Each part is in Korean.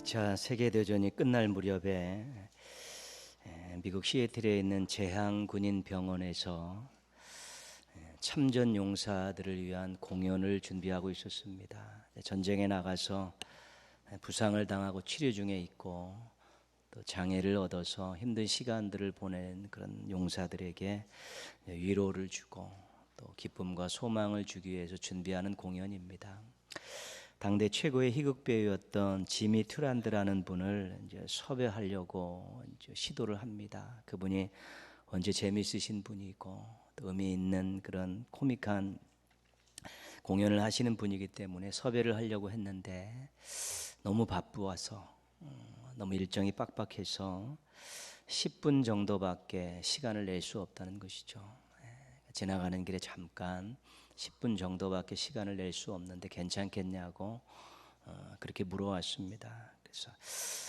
2차 세계대전이 끝날 무렵에 미국 시애틀에 있는 제항군인병원에서 참전 용사들을 위한 공연을 준비하고 있었습니다. 전쟁에 나가서 부상을 당하고 치료 중에 있고 또 장애를 얻어서 힘든 시간들을 보낸 그런 용사들에게 위로를 주고 또 기쁨과 소망을 주기 위해서 준비하는 공연입니다. 당대 최고의 희극 배우였던 지미 튜란드라는 분을 이제 섭외하려고 이제 시도를 합니다. 그분이 언제 재미있으신 분이고 또 의미 있는 그런 코믹한 공연을 하시는 분이기 때문에 섭외를 하려고 했는데 너무 바쁘어서 너무 일정이 빡빡해서 10분 정도밖에 시간을 낼 수 없다는 것이죠. 지나가는 길에 잠깐 10분 정도밖에 시간을 낼 수 없는데 괜찮겠냐고 그렇게 물어왔습니다. 그래서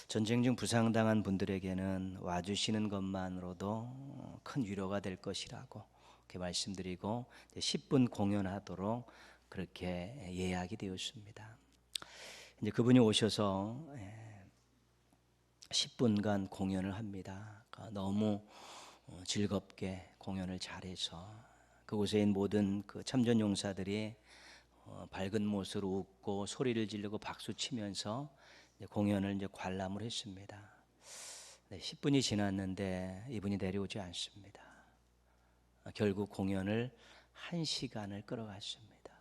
전쟁 중 부상당한 분들에게는 와주시는 것만으로도 큰 위로가 될 것이라고 그렇게 말씀드리고 10분 공연하도록 그렇게 예약이 되었습니다. 이제 그분이 오셔서 10분간 공연을 합니다. 너무 즐겁게 공연을 잘해서 그곳에 있는 모든 그 참전 용사들이 밝은 모습으로 웃고 소리를 지르고 박수 치면서 공연을 이제 관람을 했습니다. 10분이 지났는데 이분이 내려오지 않습니다. 결국 공연을 1시간을 끌어갔습니다.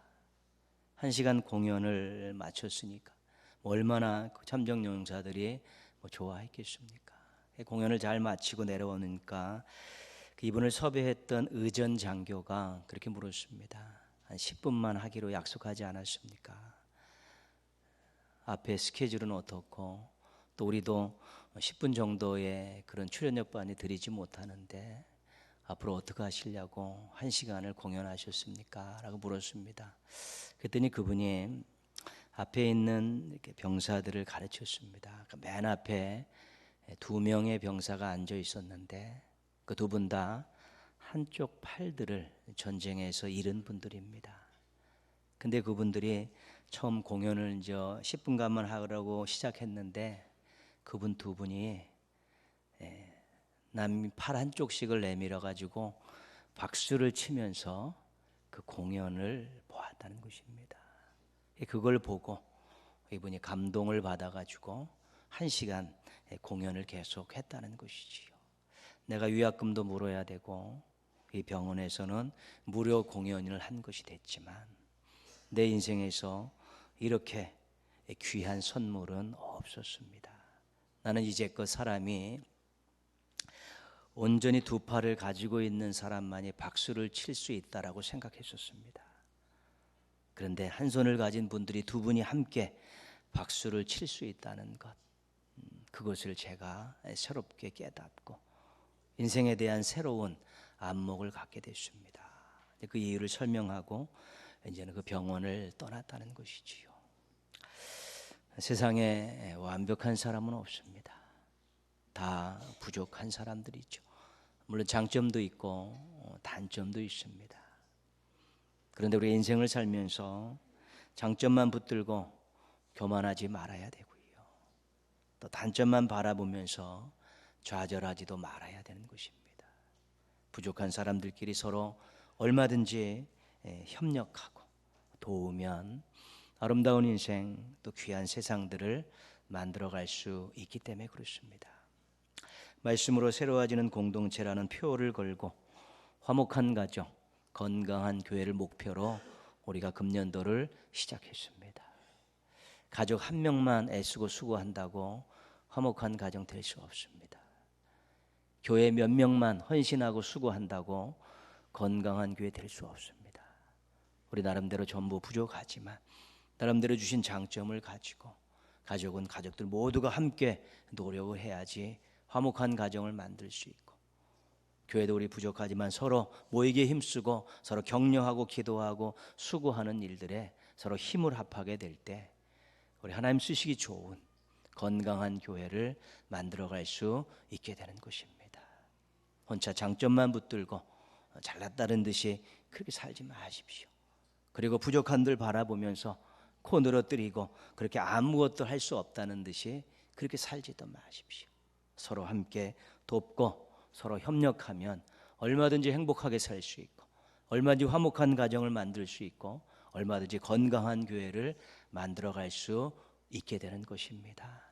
1시간 공연을 마쳤으니까 얼마나 그 참전 용사들이 좋아했겠습니까? 공연을 잘 마치고 내려오니까 이분을 섭외했던 의전 장교가 그렇게 물었습니다. 한 10분만 하기로 약속하지 않았습니까? 앞에 스케줄은 어떻고 또 우리도 10분 정도의 그런 출연료반이 드리지 못하는데 앞으로 어떻게 하시려고 1시간을 공연하셨습니까? 라고 물었습니다. 그랬더니 그분이 앞에 있는 이렇게 병사들을 가르쳤습니다. 맨 앞에 2명의 병사가 앉아 있었는데 그 두 분 다 한쪽 팔들을 전쟁에서 잃은 분들입니다. 근데 그분들이 처음 공연을 이제 10분간만 하라고 시작했는데 그분 두 분이 남 팔 한쪽씩을 내밀어 가지고 박수를 치면서 그 공연을 보았다는 것입니다. 그걸 보고 이분이 감동을 받아 가지고 1시간 공연을 계속했다는 것이지요. 내가 위약금도 물어야 되고 이 병원에서는 무료 공연을 한 것이 됐지만 내 인생에서 이렇게 귀한 선물은 없었습니다. 나는 이제껏 사람이 온전히 두 팔을 가지고 있는 사람만이 박수를 칠 수 있다라고 생각했었습니다. 그런데 한 손을 가진 분들이 두 분이 함께 박수를 칠 수 있다는 것, 그것을 제가 새롭게 깨닫고 인생에 대한 새로운 안목을 갖게 됐습니다. 그 이유를 설명하고 이제는 그 병원을 떠났다는 것이지요. 세상에 완벽한 사람은 없습니다. 다 부족한 사람들이죠. 물론 장점도 있고 단점도 있습니다. 그런데 우리 인생을 살면서 장점만 붙들고 교만하지 말아야 되고요. 또 단점만 바라보면서 좌절하지도 말아야 되는 것입니다. 부족한 사람들끼리 서로 얼마든지 협력하고 도우면 아름다운 인생 또 귀한 세상들을 만들어갈 수 있기 때문에 그렇습니다. 말씀으로 새로워지는 공동체라는 표를 걸고 화목한 가정, 건강한 교회를 목표로 우리가 금년도를 시작했습니다. 가족 한 명만 애쓰고 수고한다고 화목한 가정 될 수 없습니다. 교회 몇 명만 헌신하고 수고한다고 건강한 교회 될 수 없습니다. 우리 나름대로 전부 부족하지만 나름대로 주신 장점을 가지고 가족은 가족들 모두가 함께 노력을 해야지 화목한 가정을 만들 수 있고 교회도 우리 부족하지만 서로 모이게 힘쓰고 서로 격려하고 기도하고 수고하는 일들에 서로 힘을 합하게 될 때 우리 하나님 쓰시기 좋은 건강한 교회를 만들어갈 수 있게 되는 것입니다. 혼자 장점만 붙들고 잘났다는 듯이 그렇게 살지 마십시오. 그리고 부족한 들 바라보면서 코 늘어뜨리고 그렇게 아무것도 할 수 없다는 듯이 그렇게 살지도 마십시오. 서로 함께 돕고 서로 협력하면 얼마든지 행복하게 살 수 있고, 얼마든지 화목한 가정을 만들 수 있고, 얼마든지 건강한 교회를 만들어갈 수 있게 되는 것입니다.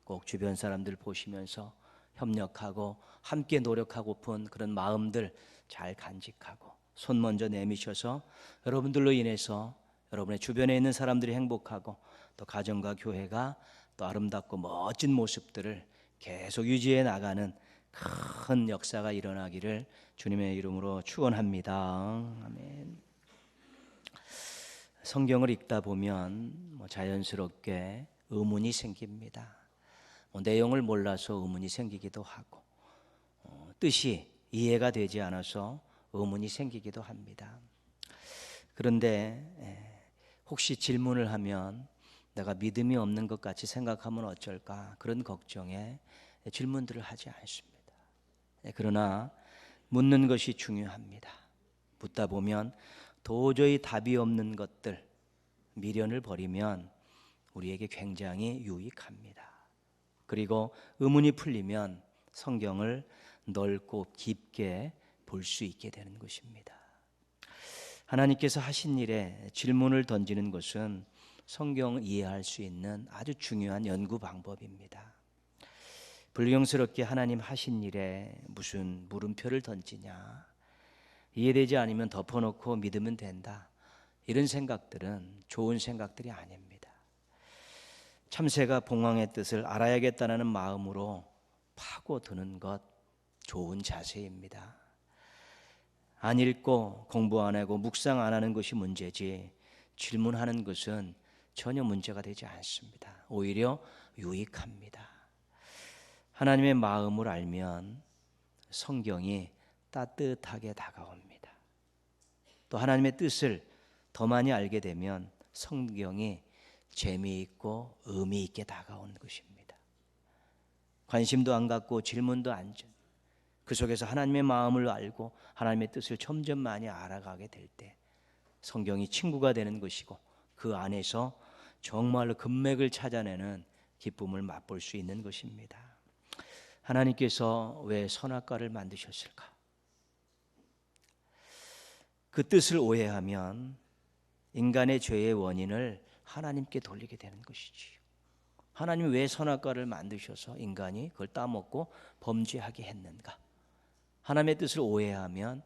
꼭 주변 사람들 보시면서 협력하고 함께 노력하고픈 그런 마음들 잘 간직하고 손 먼저 내미셔서 여러분들로 인해서 여러분의 주변에 있는 사람들이 행복하고 또 가정과 교회가 또 아름답고 멋진 모습들을 계속 유지해 나가는 큰 역사가 일어나기를 주님의 이름으로 축원합니다. 아멘. 성경을 읽다 보면 자연스럽게 의문이 생깁니다. 내용을 몰라서 의문이 생기기도 하고, 뜻이 이해가 되지 않아서 의문이 생기기도 합니다. 그런데 혹시 질문을 하면 내가 믿음이 없는 것 같이 생각하면 어쩔까, 그런 걱정에 질문들을 하지 않습니다. 그러나 묻는 것이 중요합니다. 묻다 보면 도저히 답이 없는 것들, 미련을 버리면 우리에게 굉장히 유익합니다. 그리고 의문이 풀리면 성경을 넓고 깊게 볼 수 있게 되는 것입니다. 하나님께서 하신 일에 질문을 던지는 것은 성경을 이해할 수 있는 아주 중요한 연구 방법입니다. 불경스럽게 하나님 하신 일에 무슨 물음표를 던지냐, 이해되지 않으면 덮어놓고 믿으면 된다, 이런 생각들은 좋은 생각들이 아닙니다. 참새가 봉황의 뜻을 알아야겠다는 마음으로 파고드는 것, 좋은 자세입니다. 안 읽고 공부 안 하고 묵상 안 하는 것이 문제지, 질문하는 것은 전혀 문제가 되지 않습니다. 오히려 유익합니다. 하나님의 마음을 알면 성경이 따뜻하게 다가옵니다. 또 하나님의 뜻을 더 많이 알게 되면 성경이 재미있고 의미 있게 다가오는 것입니다. 관심도 안 갖고 질문도 안 준, 그 속에서 하나님의 마음을 알고 하나님의 뜻을 점점 많이 알아가게 될 때 성경이 친구가 되는 것이고, 그 안에서 정말로 금맥을 찾아내는 기쁨을 맛볼 수 있는 것입니다. 하나님께서 왜 선악과를 만드셨을까? 그 뜻을 오해하면 인간의 죄의 원인을 하나님께 돌리게 되는 것이지요. 하나님이 왜 선악과를 만드셔서 인간이 그걸 따먹고 범죄하게 했는가? 하나님의 뜻을 오해하면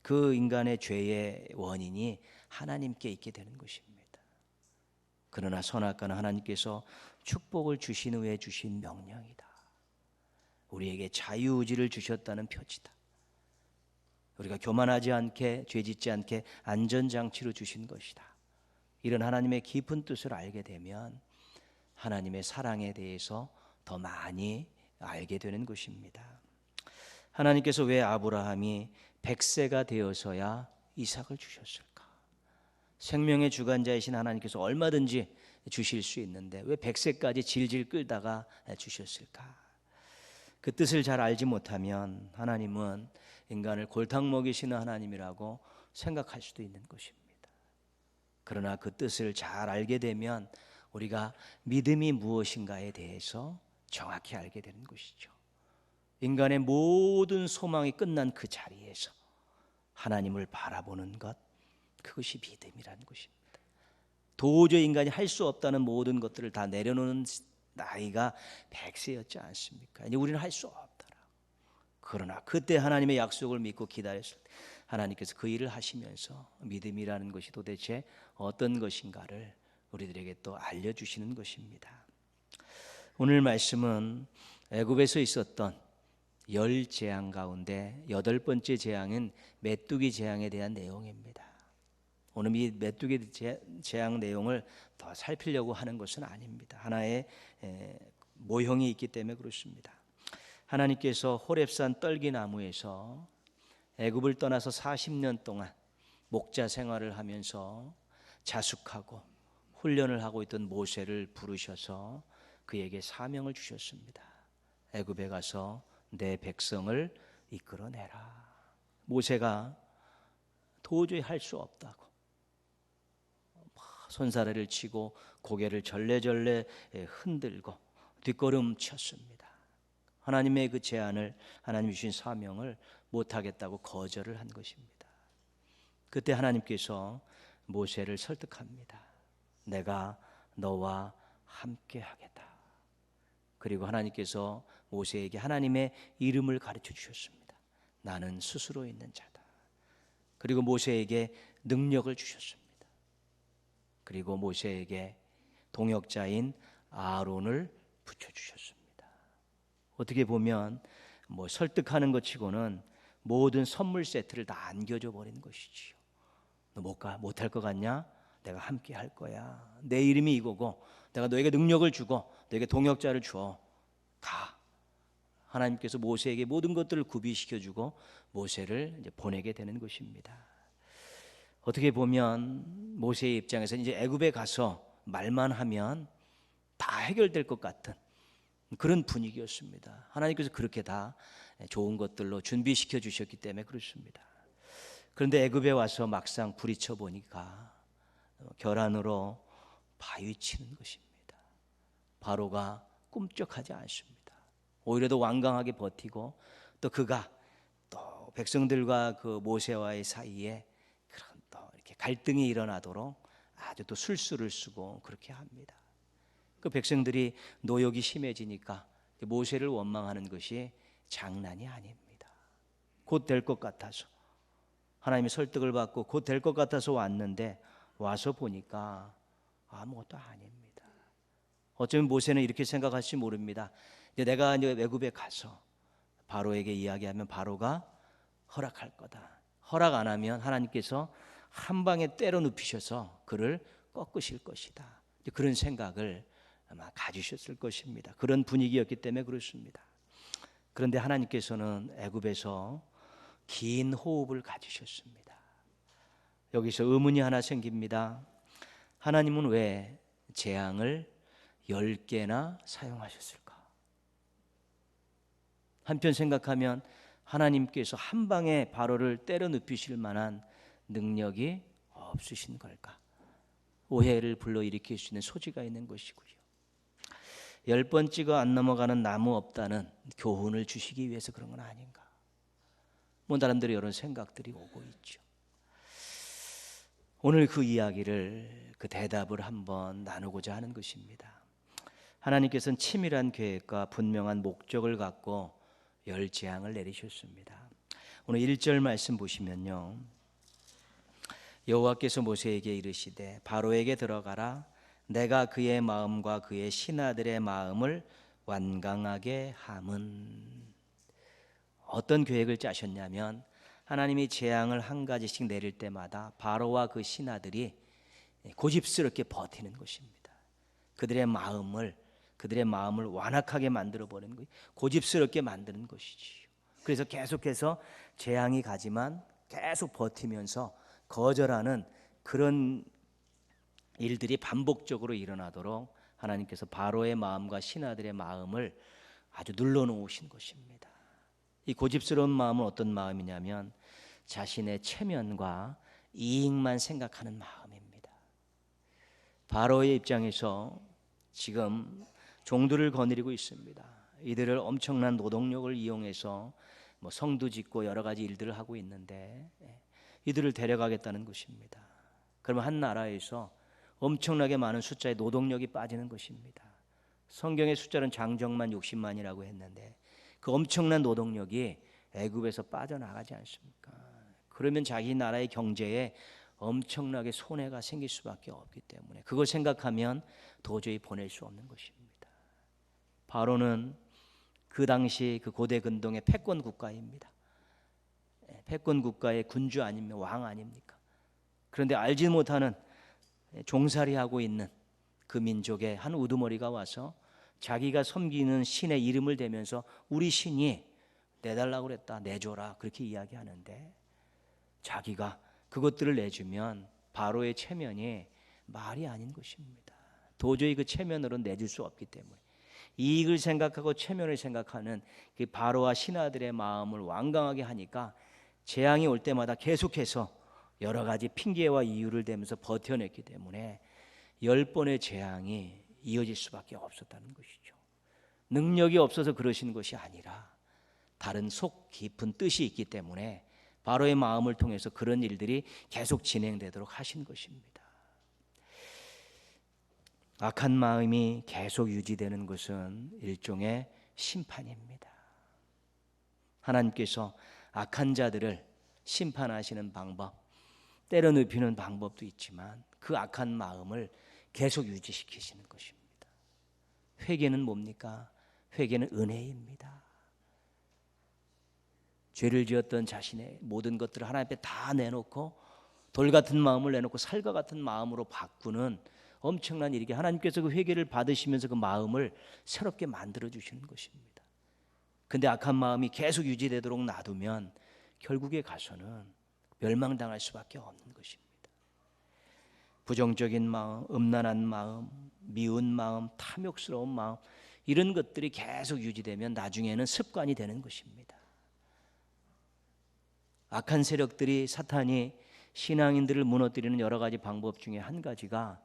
그 인간의 죄의 원인이 하나님께 있게 되는 것입니다. 그러나 선악과는 하나님께서 축복을 주신 후에 주신 명령이다. 우리에게 자유의지를 주셨다는 표지다. 우리가 교만하지 않게, 죄짓지 않게 안전장치로 주신 것이다. 이런 하나님의 깊은 뜻을 알게 되면 하나님의 사랑에 대해서 더 많이 알게 되는 것입니다. 하나님께서 왜 아브라함이 100세가 되어서야 이삭을 주셨을까? 생명의 주관자이신 하나님께서 얼마든지 주실 수 있는데 왜 100세까지 질질 끌다가 주셨을까? 그 뜻을 잘 알지 못하면 하나님은 인간을 골탕 먹이시는 하나님이라고 생각할 수도 있는 것입니다. 그러나 그 뜻을 잘 알게 되면 우리가 믿음이 무엇인가에 대해서 정확히 알게 되는 것이죠. 인간의 모든 소망이 끝난 그 자리에서 하나님을 바라보는 것, 그것이 믿음이라는 것입니다. 도저히 인간이 할 수 없다는 모든 것들을 다 내려놓는 나이가 100세였지 않습니까? 이제 우리는 할 수 없더라. 그러나 그때 하나님의 약속을 믿고 기다렸을 때 하나님께서 그 일을 하시면서 믿음이라는 것이 도대체 어떤 것인가를 우리들에게 또 알려주시는 것입니다. 오늘 말씀은 애굽에서 있었던 10재앙 가운데 8번째 재앙인 메뚜기 재앙에 대한 내용입니다. 오늘 이 메뚜기 재앙 내용을 더 살피려고 하는 것은 아닙니다. 하나의 모형이 있기 때문에 그렇습니다. 하나님께서 호렙산 떨기나무에서 애굽을 떠나서 40년 동안 목자 생활을 하면서 자숙하고 훈련을 하고 있던 모세를 부르셔서 그에게 사명을 주셨습니다. 애굽에 가서 내 백성을 이끌어내라. 모세가 도저히 할 수 없다고 손사래를 치고 고개를 절레절레 흔들고 뒷걸음쳤습니다. 하나님의 그 제안을, 하나님 주신 사명을 못하겠다고 거절을 한 것입니다. 그때 하나님께서 모세를 설득합니다. 내가 너와 함께 하겠다. 그리고 하나님께서 모세에게 하나님의 이름을 가르쳐 주셨습니다. 나는 스스로 있는 자다. 그리고 모세에게 능력을 주셨습니다. 그리고 모세에게 동역자인 아론을 붙여주셨습니다. 어떻게 보면 설득하는 것 치고는 모든 선물 세트를 다 안겨줘 버린 것이지요. 너 못할 것 같냐? 내가 함께 할 거야. 내 이름이 이거고 내가 너에게 능력을 주고 너에게 동역자를 줘. 가. 하나님께서 모세에게 모든 것들을 구비시켜주고 모세를 이제 보내게 되는 것입니다. 어떻게 보면 모세의 입장에서 이제 애굽에 가서 말만 하면 다 해결될 것 같은 그런 분위기였습니다. 하나님께서 그렇게 다 좋은 것들로 준비시켜 주셨기 때문에 그렇습니다. 그런데 애굽에 와서 막상 부딪혀 보니까 결안으로 바위치는 것입니다. 바로가 꿈쩍하지 않습니다. 오히려 더 완강하게 버티고 또 그가 또 백성들과 그 모세와의 사이에 그런 또 이렇게 갈등이 일어나도록 아주 또 술수를 쓰고 그렇게 합니다. 그 백성들이 노역이 심해지니까 모세를 원망하는 것이 장난이 아닙니다. 곧 될 것 같아서 하나님의 설득을 받고 곧 될 것 같아서 왔는데 와서 보니까 아무것도 아닙니다. 어쩌면 모세는 이렇게 생각할지 모릅니다. 내가 이제 애굽에 가서 바로에게 이야기하면 바로가 허락할 거다. 허락 안 하면 하나님께서 한 방에 때려 눕히셔서 그를 꺾으실 것이다. 그런 생각을 아마 가지셨을 것입니다. 그런 분위기였기 때문에 그렇습니다. 그런데 하나님께서는 애굽에서 긴 호흡을 가지셨습니다. 여기서 의문이 하나 생깁니다. 하나님은 왜 재앙을 10개나 사용하셨을까? 한편 생각하면 하나님께서 한 방에 바로를 때려 눕히실 만한 능력이 없으신 걸까? 오해를 불러일으킬 수 있는 소지가 있는 것이고요. 10번 찍어 안 넘어가는 나무 없다는 교훈을 주시기 위해서 그런 건 아닌가? 나름대로 이런 생각들이 오고 있죠. 오늘 그 이야기를, 그 대답을 한번 나누고자 하는 것입니다. 하나님께서는 치밀한 계획과 분명한 목적을 갖고 열 재앙을 내리셨습니다. 오늘 1절 말씀 보시면요, 여호와께서 모세에게 이르시되 바로에게 들어가라. 내가 그의 마음과 그의 신하들의 마음을 완강하게 함은. 어떤 계획을 짜셨냐면 하나님이 재앙을 한 가지씩 내릴 때마다 바로와 그 신하들이 고집스럽게 버티는 것입니다. 그들의 마음을 완악하게 만들어 버리는 거예요. 고집스럽게 만드는 것이지요. 그래서 계속해서 재앙이 가지만 계속 버티면서 거절하는 그런 일들이 반복적으로 일어나도록 하나님께서 바로의 마음과 신하들의 마음을 아주 눌러놓으신 것입니다. 이 고집스러운 마음은 어떤 마음이냐면 자신의 체면과 이익만 생각하는 마음입니다. 바로의 입장에서 지금 종들을 거느리고 있습니다. 이들을 엄청난 노동력을 이용해서 성도 짓고 여러 가지 일들을 하고 있는데 이들을 데려가겠다는 것입니다. 그러면 한 나라에서 엄청나게 많은 숫자의 노동력이 빠지는 것입니다. 성경의 숫자는 장정만 60만이라고 했는데 그 엄청난 노동력이 애굽에서 빠져나가지 않습니까? 그러면 자기 나라의 경제에 엄청나게 손해가 생길 수밖에 없기 때문에 그걸 생각하면 도저히 보낼 수 없는 것입니다. 바로는 그 당시 그 고대 근동의 패권 국가입니다. 패권 국가의 군주 아니면 왕 아닙니까? 그런데 알지 못하는 종살이하고 있는 그 민족의 한 우두머리가 와서 자기가 섬기는 신의 이름을 대면서 우리 신이 내달라고 그랬다, 내줘라, 그렇게 이야기하는데 자기가 그것들을 내주면 바로의 체면이 말이 아닌 것입니다. 도저히 그 체면으로 내줄 수 없기 때문에 이익을 생각하고 체면을 생각하는 그 바로와 신하들의 마음을 완강하게 하니까 재앙이 올 때마다 계속해서 여러 가지 핑계와 이유를 대면서 버텨냈기 때문에 10번의 재앙이 이어질 수밖에 없었다는 것이죠. 능력이 없어서 그러신 것이 아니라 다른 속 깊은 뜻이 있기 때문에 바로의 마음을 통해서 그런 일들이 계속 진행되도록 하신 것입니다. 악한 마음이 계속 유지되는 것은 일종의 심판입니다. 하나님께서 악한 자들을 심판하시는 방법, 때려 눕히는 방법도 있지만 그 악한 마음을 계속 유지시키시는 것입니다. 회개는 뭡니까? 회개는 은혜입니다. 죄를 지었던 자신의 모든 것들을 하나님 앞에 다 내놓고 돌 같은 마음을 내놓고 살과 같은 마음으로 바꾸는 엄청난 일이게 하나님께서 그 회개를 받으시면서 그 마음을 새롭게 만들어 주시는 것입니다. 근데 악한 마음이 계속 유지되도록 놔두면 결국에 가서는 멸망당할 수밖에 없는 것입니다. 부정적인 마음, 음란한 마음, 미운 마음, 탐욕스러운 마음, 이런 것들이 계속 유지되면 나중에는 습관이 되는 것입니다. 악한 세력들이, 사탄이 신앙인들을 무너뜨리는 여러 가지 방법 중에 한 가지가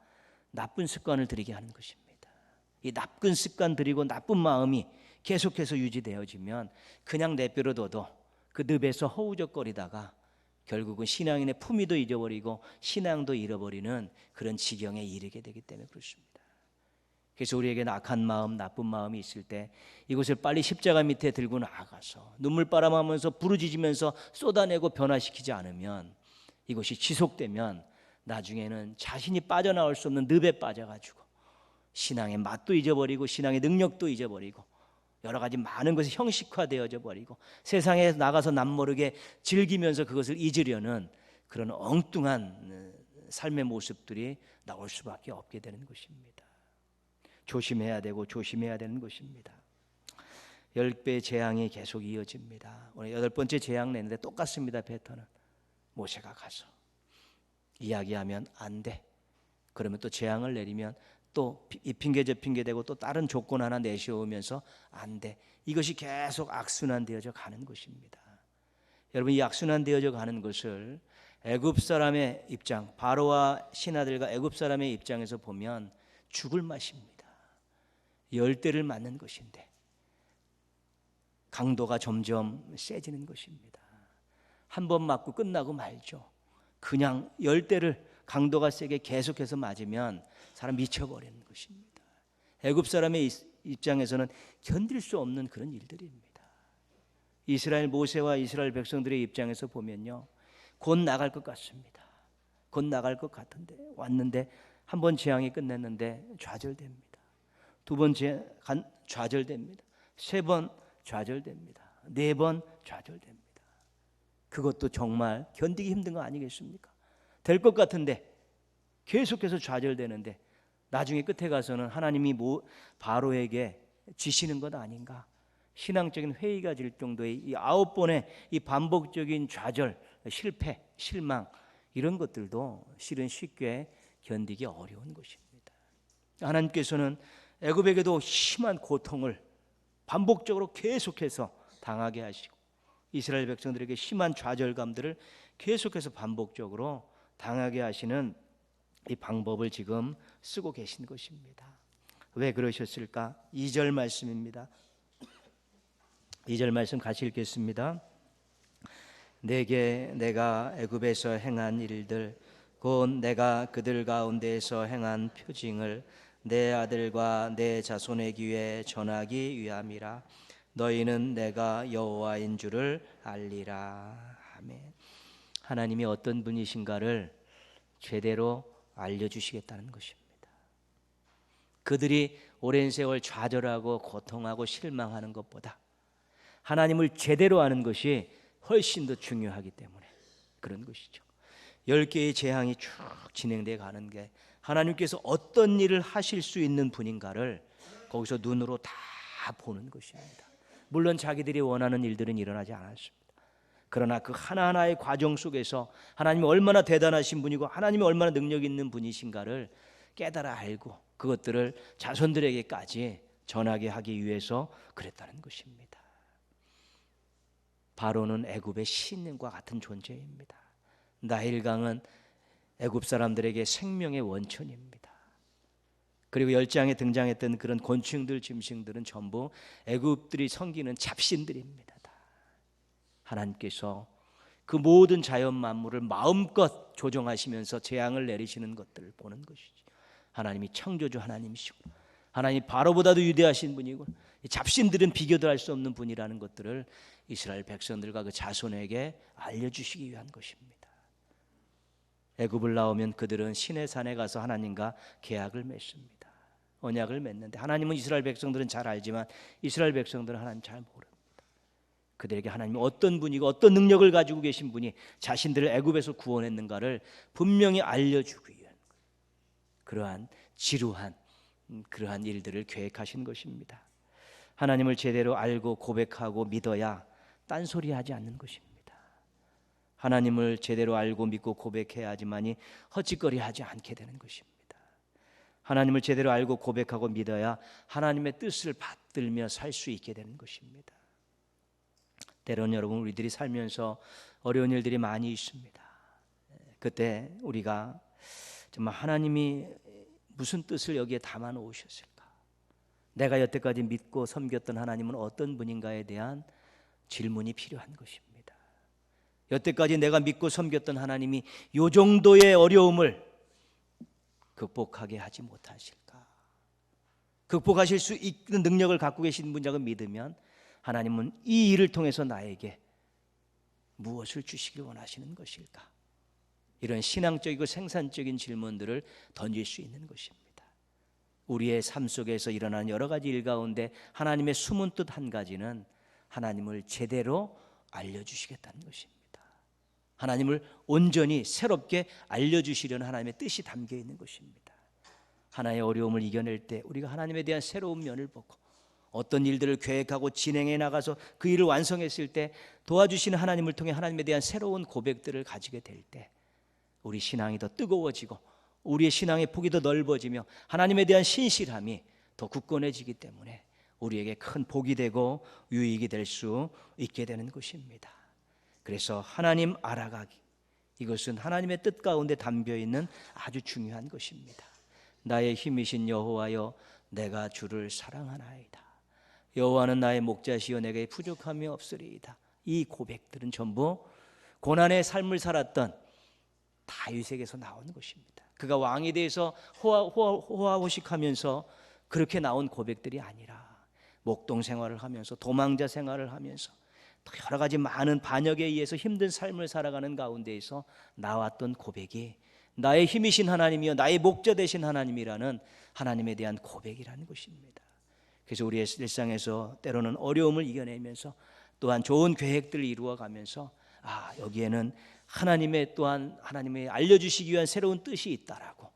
나쁜 습관을 들이게 하는 것입니다. 이 나쁜 습관 들이고 나쁜 마음이 계속해서 유지되어지면 그냥 내버려둬도 그 늪에서 허우적거리다가 결국은 신앙인의 품위도 잊어버리고 신앙도 잃어버리는 그런 지경에 이르게 되기 때문에 그렇습니다. 그래서 우리에게는 악한 마음, 나쁜 마음이 있을 때 이것을 빨리 십자가 밑에 들고 나아가서 눈물 바람하면서 부르짖으면서 쏟아내고 변화시키지 않으면, 이것이 지속되면 나중에는 자신이 빠져나올 수 없는 늪에 빠져가지고 신앙의 맛도 잊어버리고 신앙의 능력도 잊어버리고 여러 가지 많은 것이 형식화되어져 버리고 세상에 나가서 남모르게 즐기면서 그것을 잊으려는 그런 엉뚱한 삶의 모습들이 나올 수밖에 없게 되는 것입니다. 조심해야 되고 조심해야 되는 것입니다. 10배의 재앙이 계속 이어집니다. 오늘 8번째 재앙 내는데 똑같습니다. 패턴은 모세가 가서 이야기하면 안 돼. 그러면 또 재앙을 내리면 또 이 핑계 저 핑계 대고 또 다른 조건 하나 내세우면서 안 돼. 이것이 계속 악순환되어져 가는 것입니다. 여러분, 이 악순환되어져 가는 것을 애굽 사람의 입장, 바로와 신하들과 애굽 사람의 입장에서 보면 죽을 맛입니다. 열대를 맞는 것인데 강도가 점점 세지는 것입니다. 한 번 맞고 끝나고 말죠. 그냥 열대를 강도가 세게 계속해서 맞으면 사람 미쳐버리는 것입니다. 애굽 사람의 입장에서는 견딜 수 없는 그런 일들입니다. 이스라엘 모세와 이스라엘 백성들의 입장에서 보면요, 곧 나갈 것 같습니다. 곧 나갈 것 같은데 왔는데 한 번 재앙이 끝냈는데 좌절됩니다. 두 번 좌절됩니다. 세 번 좌절됩니다. 네 번 좌절됩니다. 그것도 정말 견디기 힘든 거 아니겠습니까? 될 것 같은데 계속해서 좌절되는데 나중에 끝에 가서는 하나님이 바로에게 지시는 것 아닌가, 신앙적인 회의가 질 정도의 이 9번의 이 반복적인 좌절, 실패, 실망, 이런 것들도 실은 쉽게 견디기 어려운 것입니다. 하나님께서는 애굽에게도 심한 고통을 반복적으로 계속해서 당하게 하시고 이스라엘 백성들에게 심한 좌절감들을 계속해서 반복적으로 당하게 하시는 이 방법을 지금 쓰고 계신 것입니다. 왜 그러셨을까? 2절 말씀입니다. 2절 말씀 같이 읽겠습니다. 내게 내가 애굽에서 행한 일들, 곧 내가 그들 가운데에서 행한 표징을 내 아들과 내 자손의 귀에 전하기 위함이라. 너희는 내가 여호와인 줄을 알리라. 아멘. 하나님이 어떤 분이신가를 제대로 알려주시겠다는 것입니다. 그들이 오랜 세월 좌절하고 고통하고 실망하는 것보다 하나님을 제대로 아는 것이 훨씬 더 중요하기 때문에 그런 것이죠. 10개의 재앙이 쭉 진행되어 가는 게 하나님께서 어떤 일을 하실 수 있는 분인가를 거기서 눈으로 다 보는 것입니다. 물론 자기들이 원하는 일들은 일어나지 않았습니다. 그러나 그 하나하나의 과정 속에서 하나님이 얼마나 대단하신 분이고 하나님이 얼마나 능력 있는 분이신가를 깨달아 알고 그것들을 자손들에게까지 전하게 하기 위해서 그랬다는 것입니다. 바로는 애굽의 신과 같은 존재입니다. 나일강은 애굽 사람들에게 생명의 원천입니다. 그리고 10장에 등장했던 그런 곤충들, 짐승들은 전부 애굽들이 섬기는 잡신들입니다. 다. 하나님께서 그 모든 자연 만물을 마음껏 조정하시면서 재앙을 내리시는 것들을 보는 것이죠. 하나님이 창조주 하나님이시고, 하나님이 바로보다도 위대하신 분이고, 잡신들은 비교도 할 수 없는 분이라는 것들을 이스라엘 백성들과 그 자손에게 알려주시기 위한 것입니다. 애굽을 나오면 그들은 시내 산에 가서 하나님과 계약을 맺습니다. 언약을 맺는데, 하나님은 이스라엘 백성들은 잘 알지만 이스라엘 백성들은 하나님 잘 모릅니다. 그들에게 하나님이 어떤 분이고 어떤 능력을 가지고 계신 분이 자신들을 애굽에서 구원했는가를 분명히 알려주기 위한 그러한 지루한 그러한 일들을 계획하신 것입니다. 하나님을 제대로 알고 고백하고 믿어야 딴소리하지 않는 것입니다. 하나님을 제대로 알고 믿고 고백해야지만이 헛짓거리하지 않게 되는 것입니다. 하나님을 제대로 알고 고백하고 믿어야 하나님의 뜻을 받들며 살 수 있게 되는 것입니다. 때로는 여러분, 우리들이 살면서 어려운 일들이 많이 있습니다. 그때 우리가 정말 하나님이 무슨 뜻을 여기에 담아 놓으셨을까? 내가 여태까지 믿고 섬겼던 하나님은 어떤 분인가에 대한 질문이 필요한 것입니다. 여태까지 내가 믿고 섬겼던 하나님이 이 정도의 어려움을 극복하게 하지 못하실까? 극복하실 수 있는 능력을 갖고 계신 분이라고 믿으면 하나님은 이 일을 통해서 나에게 무엇을 주시길 원하시는 것일까? 이런 신앙적이고 생산적인 질문들을 던질 수 있는 것입니다. 우리의 삶 속에서 일어나는 여러 가지 일 가운데 하나님의 숨은 뜻 한 가지는 하나님을 제대로 알려주시겠다는 것입니다. 하나님을 온전히 새롭게 알려주시려는 하나님의 뜻이 담겨 있는 것입니다. 하나의 어려움을 이겨낼 때 우리가 하나님에 대한 새로운 면을 보고, 어떤 일들을 계획하고 진행해 나가서 그 일을 완성했을 때 도와주시는 하나님을 통해 하나님에 대한 새로운 고백들을 가지게 될 때 우리 신앙이 더 뜨거워지고 우리의 신앙의 폭이 더 넓어지며 하나님에 대한 신실함이 더 굳건해지기 때문에 우리에게 큰 복이 되고 유익이 될 수 있게 되는 것입니다. 그래서 하나님 알아가기, 이것은 하나님의 뜻 가운데 담겨 있는 아주 중요한 것입니다. 나의 힘이신 여호와여, 내가 주를 사랑하나이다. 여호와는 나의 목자시여 내게 부족함이 없으리이다. 이 고백들은 전부 고난의 삶을 살았던 다윗에게서 나온 것입니다. 그가 왕에 대해서 호화호식하면서 그렇게 나온 고백들이 아니라 목동 생활을 하면서 도망자 생활을 하면서 또 여러 가지 많은 반역에 의해서 힘든 삶을 살아가는 가운데에서 나왔던 고백이 나의 힘이신 하나님이여 나의 목자 되신 하나님이라는 하나님에 대한 고백이라는 것입니다. 그래서 우리의 일상에서 때로는 어려움을 이겨내면서 또한 좋은 계획들을 이루어가면서 여기에는 하나님의 또한 하나님의 알려주시기 위한 새로운 뜻이 있다라고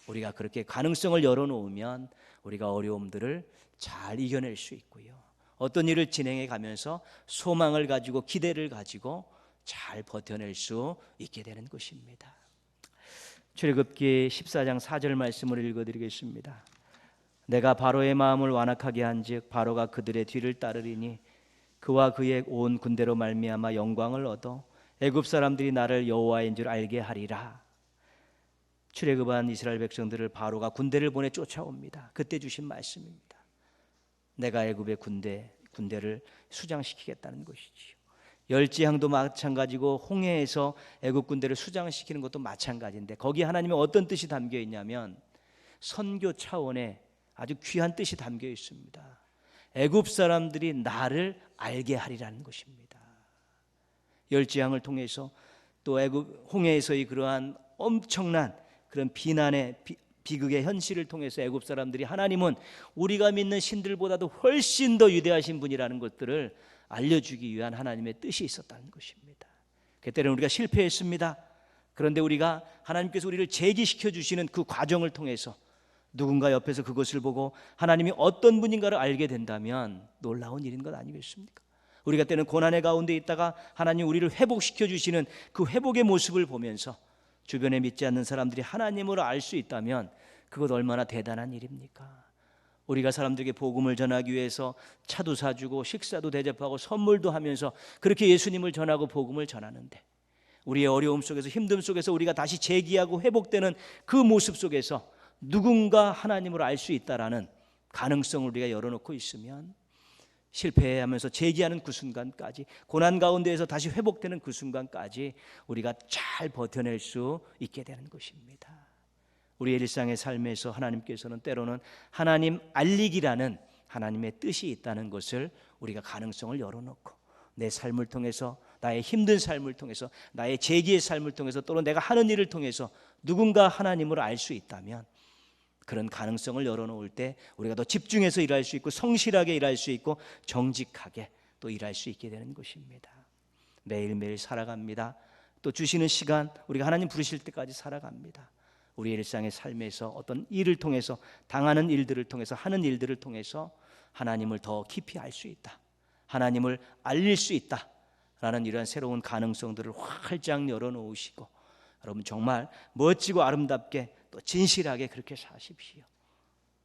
우리가 그렇게 가능성을 열어놓으면 우리가 어려움들을 잘 이겨낼 수 있고요. 어떤 일을 진행해 가면서 소망을 가지고 기대를 가지고 잘 버텨낼 수 있게 되는 것입니다. 출애굽기 14장 4절 말씀을 읽어드리겠습니다. 내가 바로의 마음을 완악하게 한즉 바로가 그들의 뒤를 따르리니 그와 그의 온 군대로 말미암아 영광을 얻어 애굽 사람들이 나를 여호와인 줄 알게 하리라. 출애굽한 이스라엘 백성들을 바로가 군대를 보내 쫓아옵니다. 그때 주신 말씀입니다. 내가 애굽의 군대를 수장시키겠다는 것이지요. 열지향도 마찬가지고 홍해에서 애굽 군대를 수장시키는 것도 마찬가지인데 거기 하나님의 어떤 뜻이 담겨 있냐면 선교 차원의 아주 귀한 뜻이 담겨 있습니다. 애굽 사람들이 나를 알게 하리라는 것입니다. 열지향을 통해서 또 애굽 홍해에서의 그러한 엄청난 그런 비난의 비극의 현실을 통해서 애굽 사람들이 하나님은 우리가 믿는 신들보다도 훨씬 더 위대하신 분이라는 것들을 알려주기 위한 하나님의 뜻이 있었다는 것입니다. 그때는 우리가 실패했습니다. 그런데 우리가 하나님께서 우리를 재기시켜 주시는 그 과정을 통해서 누군가 옆에서 그것을 보고 하나님이 어떤 분인가를 알게 된다면 놀라운 일인 것 아니겠습니까? 우리가 때는 고난의 가운데 있다가 하나님 우리를 회복시켜 주시는 그 회복의 모습을 보면서 주변에 믿지 않는 사람들이 하나님으로 알 수 있다면 그것 얼마나 대단한 일입니까? 우리가 사람들에게 복음을 전하기 위해서 차도 사주고 식사도 대접하고 선물도 하면서 그렇게 예수님을 전하고 복음을 전하는데 우리의 어려움 속에서 힘듦 속에서 우리가 다시 재기하고 회복되는 그 모습 속에서 누군가 하나님을 알 수 있다라는 가능성을 우리가 열어놓고 있으면 실패하면서 재기하는 그 순간까지, 고난 가운데에서 다시 회복되는 그 순간까지 우리가 잘 버텨낼 수 있게 되는 것입니다. 우리의 일상의 삶에서 하나님께서는 때로는 하나님 알리기라는 하나님의 뜻이 있다는 것을 우리가 가능성을 열어놓고, 내 삶을 통해서, 나의 힘든 삶을 통해서, 나의 재기의 삶을 통해서, 또는 내가 하는 일을 통해서 누군가 하나님을 알 수 있다면, 그런 가능성을 열어놓을 때 우리가 더 집중해서 일할 수 있고, 성실하게 일할 수 있고, 정직하게 또 일할 수 있게 되는 것입니다. 매일매일 살아갑니다. 또 주시는 시간, 우리가 하나님 부르실 때까지 살아갑니다. 우리의 일상의 삶에서 어떤 일을 통해서, 당하는 일들을 통해서, 하는 일들을 통해서 하나님을 더 깊이 알 수 있다, 하나님을 알릴 수 있다 라는 이러한 새로운 가능성들을 활짝 열어놓으시고, 여러분 정말 멋지고 아름답게 또 진실하게 그렇게 사십시오.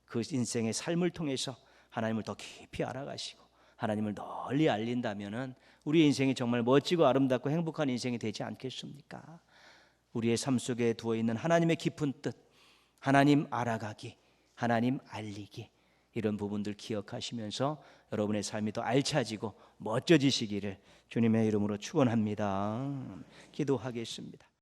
그 인생의 삶을 통해서 하나님을 더 깊이 알아가시고 하나님을 널리 알린다면 우리의 인생이 정말 멋지고 아름답고 행복한 인생이 되지 않겠습니까? 우리의 삶 속에 두어있는 하나님의 깊은 뜻, 하나님 알아가기, 하나님 알리기, 이런 부분들 기억하시면서 여러분의 삶이 더 알차지고 멋져지시기를 주님의 이름으로 축원합니다. 기도하겠습니다.